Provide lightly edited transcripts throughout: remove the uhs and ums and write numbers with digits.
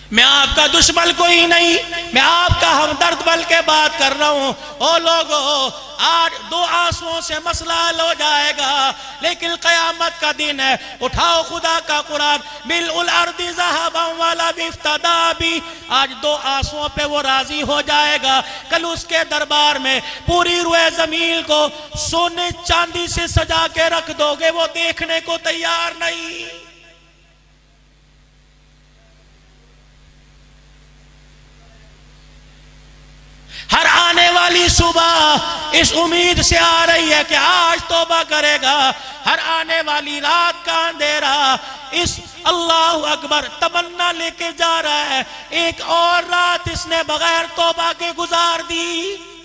मैं आपका दुश्मन कोई नहीं, मैं आपका हमदर्द बल के बात कर रहा हूं। ओ लोगों, आज दो आंसुओं से मसला हल हो जाएगा, लेकिन क़यामत का दिन है। उठाओ खुदा का कुरान, मिल अर्दी ज़हबन वला बिफ्तदा भी। आज दो आंसुओं पे वो राजी हो जाएगा। कल उसके दरबार में पूरी रुए जमीन को सोने चांदी से सजा के रख दोगे, वो देखने को तैयार नहीं। हर आने वाली सुबह इस उम्मीद से आ रही है कि आज तौबा करेगा। हर आने वाली रात का अंधेरा इस अल्लाहु अकबर तमन्ना लेके जा रहा है, एक और रात इसने बगैर तौबा के गुजार दी।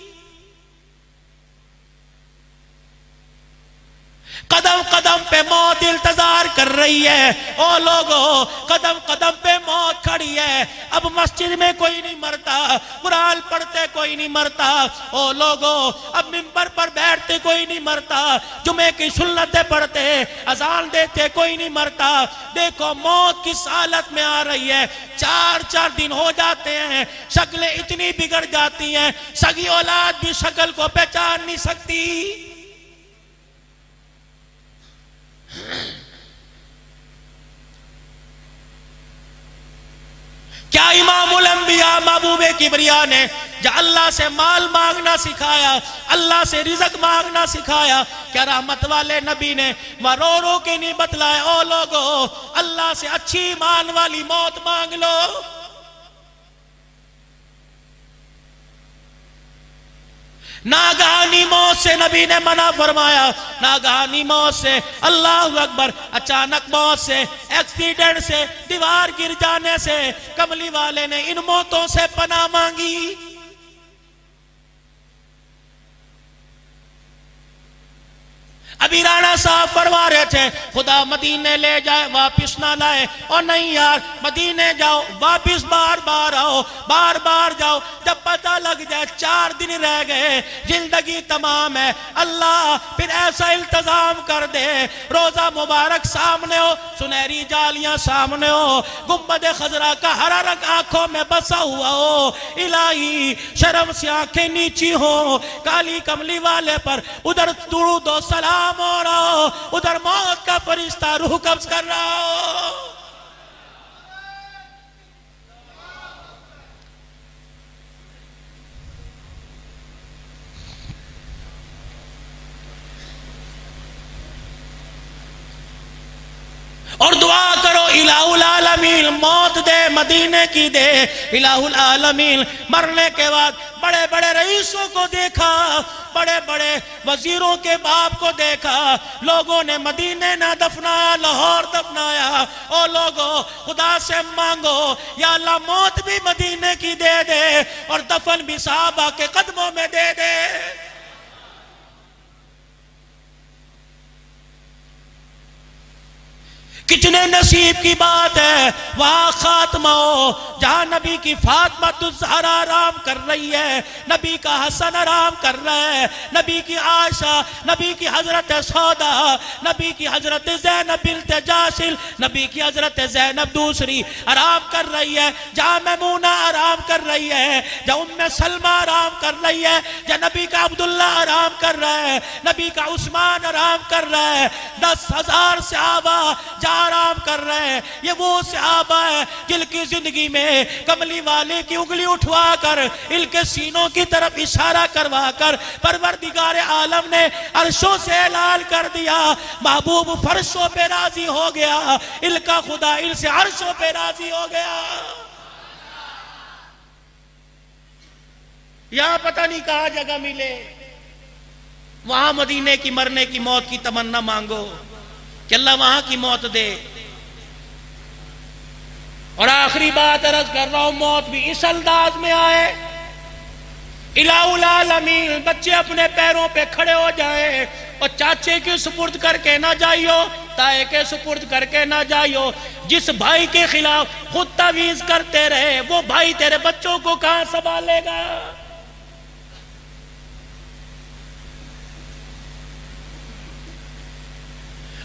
कदम कदम पे मौत इंतजार कर रही है। ओ लोगों, कदम कदम पे मौत खड़ी है। अब मस्जिद में कोई नहीं मरता, कुरान पढ़ते कोई नहीं मरता। ओ लोगों, अब मिंबर पर बैठते कोई नहीं मरता, जुमे की सुन्नतें पढ़ते, अजान देते कोई नहीं मरता। देखो मौत किस हालत में आ रही है। 4-4 दिन हो जाते हैं, शक्लें इतनी बिगड़ जाती हैं, सगी औलाद भी शक्ल को पहचान नहीं सकती। क्या इमामुल अंबिया महबूबे किबरिया ने जब अल्लाह से माल मांगना सिखाया, अल्लाह से रिज़्क़ मांगना सिखाया, क्या रहमत वाले नबी ने रो रो के नहीं बतलाया, ओ लोगों अल्लाह से अच्छी ईमान वाली मौत मांग लो। नागहानी मौत से नबी ने मना फरमाया, नागहानी मौत से, अल्लाह अकबर, अचानक मौत से, एक्सीडेंट से, दीवार गिर जाने से, कमली वाले ने इन मौतों से पनाह मांगी। अभी राणा साहब फरमा रहे थे खुदा मदीने ले जाए वापिस ना लाए, और नहीं यार मदीने जाओ वापिस बार बार आओ, बार बार जाओ। जब पता लग जाए 4 दिन रह गए, जिंदगी तमाम है, अल्लाह फिर ऐसा इल्तजाम कर दे, रोजा मुबारक सामने हो, सुनहरी जालियां सामने हो, गुम्बद खजरा का हरा रंग आंखों में बसा हुआ हो, इलाही शर्म से आंखें नीची हो, काली कमली वाले पर उधर दुरूद व सलाम हो रहा हो, उधर मौत का फरिश्ता रूह कब्ज कर रहा हो। और दुआ करो इलाहुल आलमीन मौत दे, मदीने की दे। इलाहुल आलमीन मरने के बाद बड़े बड़े रईसों को देखा, बड़े बड़े वजीरों के बाप को देखा, लोगों ने मदीने ना दफनाया, लाहौर दफनाया। ओ लोगों खुदा से मांगो या अल्लाह मौत भी मदीने की दे दे और दफन भी साहबा के कदमों में दे दे। कितने नसीब की बात है वहां खात्मा हो, जहां नबी की फातिमा ज़हरा आराम कर रही है, नबी का हसन आराम कर रहा है, नबी की आयशा, नबी की हजरत सौदा, नबी की हजरत ज़ैनब बिन्त जाशिल, नबी की हजरत ज़ैनब दूसरी आराम कर रही है, जहां मैमूना आराम कर रही है, जहां उम्मे सलमा आराम कर रही है, जहां नबी का अब्दुल्ला आराम कर रहा है, नबी का उस्मान आराम कर रहा है, 10,000 सहाबा आराम कर रहे हैं। ये वो सहाबा है जिनकी जिंदगी में कमली वाले की उंगली उठवा कर इनके सीनों की तरफ इशारा करवा कर परवरदिगार आलम ने अर्शों से ऐलान कर दिया, महबूब फर्शों पे राजी हो गया, इनका खुदा इनसे अर्शों पे राजी हो गया। यहां पता नहीं कहां जगह मिले, वहां मदीने की मरने की मौत की तमन्ना मांगो कि अल्लाह वहां की मौत दे। और आखिरी बात अर्ज कर रहा हूं, मौत भी इस अंदाज में आए, इलाहुल आलमीन बच्चे अपने पैरों पे खड़े हो जाए और चाचे के सुपुर्द करके ना जाइयो, ताए के सुपुर्द करके ना जाइयो। जिस भाई के खिलाफ खुद तवीज करते रहे वो भाई तेरे बच्चों को कहां संभालेगा।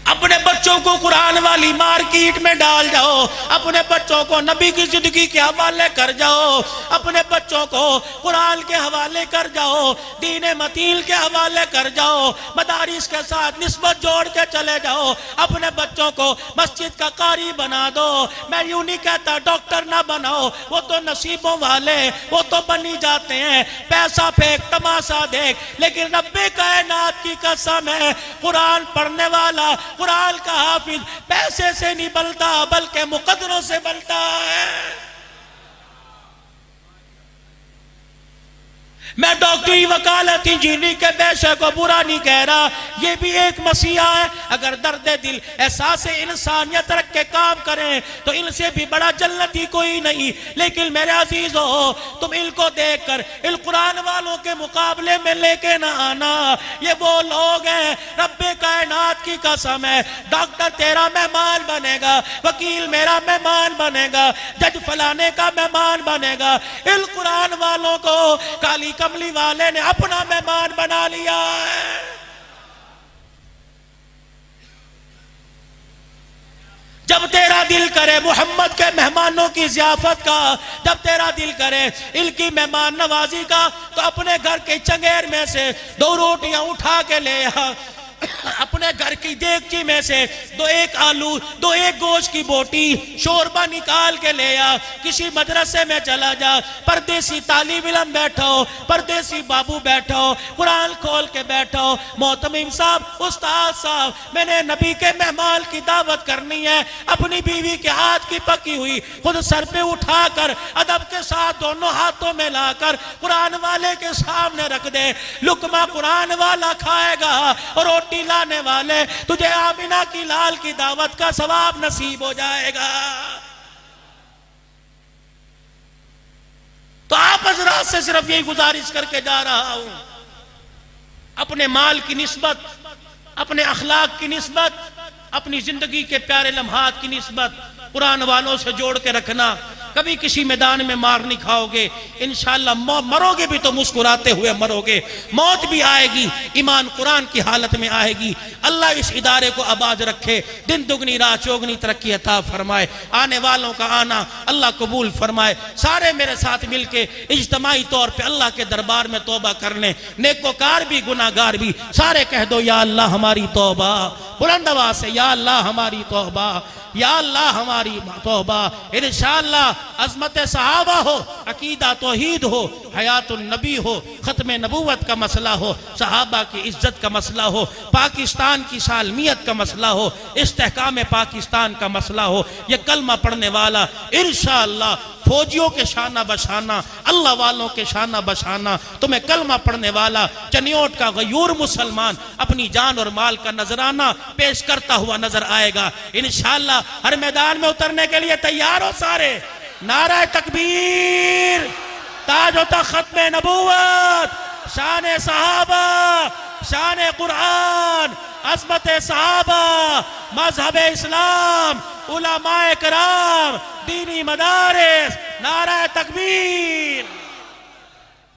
अपने बच्चों को कुरान वाली मार्केट में डाल जाओ, अपने बच्चों को नबी की जिंदगी के हवाले कर जाओ, अपने बच्चों को कुरान के हवाले कर जाओ, दीन मतीन के हवाले कर जाओ, मदारिस के साथ निस्बत जोड़ के चले जाओ, अपने बच्चों को मस्जिद का कारी बना दो। मैं यूं नहीं कहता डॉक्टर ना बनाओ, वो तो नसीबों वाले, वो तो बनी जाते हैं, पैसा फेंक तमाशा देख, लेकिन रब्बे कायनात की कसम है कुरान पढ़ने वाला, कुरान का हाफिज पैसे से नहीं बलता बल्कि मुकद्दरों से बलता है। मैं डॉक्टरी वकालत इंजीनियरिंग के पेशे को बुरा नहीं कह रहा, ये भी एक मसीहा है। अगर दर्द दिल एहसास इंसानियत रख के काम करें तो इनसे भी बड़ा जन्नती कोई नहीं। लेकिन मेरे अजीजों, तुम इनको देखकर इन कुरान वालों के मुकाबले में लेके ना आना। ये वो लोग हैं, रब्बे कायनात की कसम है, डॉक्टर तेरा मेहमान बनेगा, वकील मेरा मेहमान बनेगा, जज फलाने का मेहमान बनेगा। इन कुरान वालों को काली कमली वाले ने अपना मेहमान बना लिया है। जब तेरा दिल करे मोहम्मद के मेहमानों की ज़ियाफत का, जब तेरा दिल करे इनकी मेहमान नवाजी का, तो अपने घर के चंगेर में से 2 रोटियां उठा के ले आ, अपने घर की देगची में से 2 आलू 2 गोश्त की बोटी शोरबा निकाल के ले आ, किसी मदरसे में चला जा, परदेसी तालिब इल्म बैठो, परदेसी बाबू बैठो, कुरान खोल के बैठो, मोहतमिम साहब, उस्ताद साहब, मैंने नबी के मेहमान की दावत करनी है, अपनी बीवी के हाथ की पकी हुई खुद सर पे उठाकर अदब के साथ दोनों हाथों में लाकर कुरान वाले के सामने रख दे। लुकमा कुरान वाला खाएगा और रोटी लाने वाले तुझे आमिना की लाल की दावत का सवाब नसीब हो जाएगा। तो आप हजरात से सिर्फ यही गुजारिश करके जा रहा हूं, अपने माल की निस्बत, अपने अखलाक की निस्बत, अपनी जिंदगी के प्यारे लम्हात की निस्बत कुरान वालों से जोड़ के रखना। कभी किसी मैदान में मार नहीं खाओगे, इंशाअल्लाह मरोगे भी तो मुस्कुराते हुए मरोगे, मौत भी आएगी ईमान कुरान की हालत में आएगी। अल्लाह इस इदारे को आबाद रखे, दिन दुगनी रात चौगनी तरक्की अता फरमाए, आने वालों का आना अल्लाह कबूल फरमाए। सारे मेरे साथ मिलके इज्तमाई तौर पे अल्लाह के दरबार में तौबा करने, नेकोकार भी गुनाहगार भी, सारे कह दो या अल्लाह हमारी तौबा, बुलंद आवाज से या अल्लाह हमारी तौबा, या अल्लाह हमारी तौबा। इंशाअल्लाह अज़मत सहाबा हो, अकीदा तौहीद हो, हयातुन नबी हो, ख़त्म नबूवत का मसला हो, सहाबा की इज्जत का मसला हो, पाकिस्तान की सालमियत का मसला हो, इस्तेहकाम पाकिस्तान का मसला हो, ये कलमा पढ़ने वाला इंशाअल्लाह फौजियों के शाना बशाना, अल्लाह वालों के शाना बशाना, तुम्हें कलमा पढ़ने वाला चनियोट का गयूर मुसलमान अपनी जान और माल का नजराना पेश करता हुआ नजर आएगा। इंशाअल्लाह हर मैदान में उतरने के लिए तैयार हो सारे। नारा तकबीर, ताज होता खत्म नबूवत, शान सहाबा, शान कुरान, अज़मत सहाबा, मजहब इस्लाम, उलमाए कराम, दीनी मदारिस, नारा तकबीर।